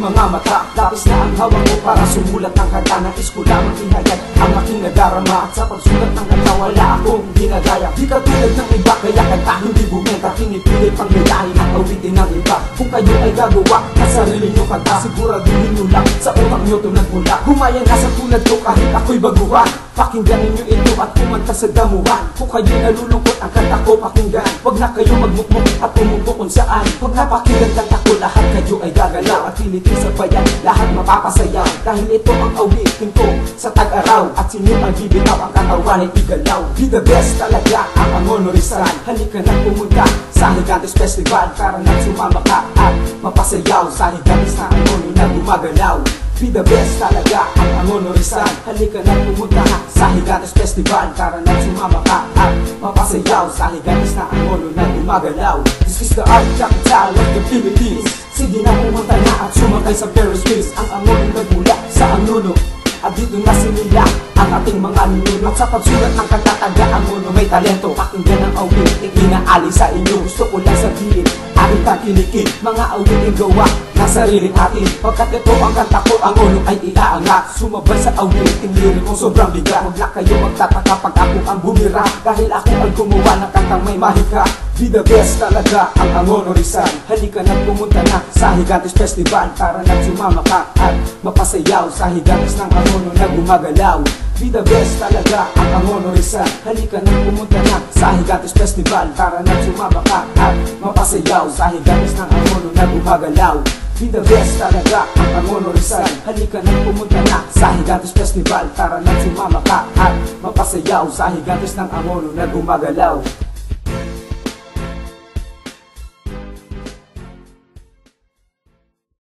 mga mata. Lapis na ang hawak mo para sumulat ng kanta. Nais ko lamang ihayag ang aking nadarama. At sa pagsulat ng kanta wala akong ginagaya. Di katulad ng iba kaya kanta hindi bumenta. Pinipilit pang nilahin ang awitin ng iba. Kung kayo ay gagawa ng sarili nyo kanta, siguraduhin nyo lang sa utak nyo ito nagmula. Humaya na sa tulad ko kahit ako'y baguhan. Pakingganin nyo ito at kumanta sa damuhan. Kung kayo nalulungkot ang kanta ko pakinggan. Huwag na kayo magmukmuk at umupo kung saan. Huwag na pakinggan kanta ko, lahat kayo ay gagalaw. At pilitin sa bayan, lahat mapapasayaw. Dahil ito ang awitin ko sa tag-araw. At sino ang bibitaw ang katawan ay igalaw. Be the best talaga ang Angono Rizal. Halika na pumunta sa Gigantes Festival para nang sumama ka at mapasayaw sa Gigantes na Angono na gumagalaw. Be the best talaga ang Angono Rizal. Halika na pumunta sa Gigantes Festival para nang sumama ka at mapasayaw sa Gigantes na Angono na gumagalaw. This is the art capital of the Philippines. Sige na pumunta na at sumakay sa Ferris wheels. Ang Angono nagmula sa Angono at dito na sinila ang ating mga ninuno. At sa pagsulat ng kanta taga-Angono may talento. Pakinggan ang awitin inaali sa inyo. Gusto ko lang sabihin aking kakilikin mga awitin gawa ng sariling atin. Pagkat ito ang kanta ko Angono ay iaangat. Sumabay sa awitin lirik ko sobrang bigat. Huwag na kayo magtataka pag ako ang bumira. Dahil ako ay gumawa ng kantang may mahika. Be the best talaga ang Angono Rizal. Halika na pumunta na sa Gigantes Festival para nang sumama ka at mapasayaw sa Gigantes ng Angono na gumagalaw. Be the best talaga ang Angono Rizal. Halika na pumunta na sa Gigantes Festival para nang sumama ka at mapasayaw sa Gigantes ng Angono na gumagalaw. Be the best talaga ang Angono Rizal. Halika na pumunta na sa Gigantes Festival para nang sumama ka at mapasayaw sa Gigantes ng Angono na gumagalaw.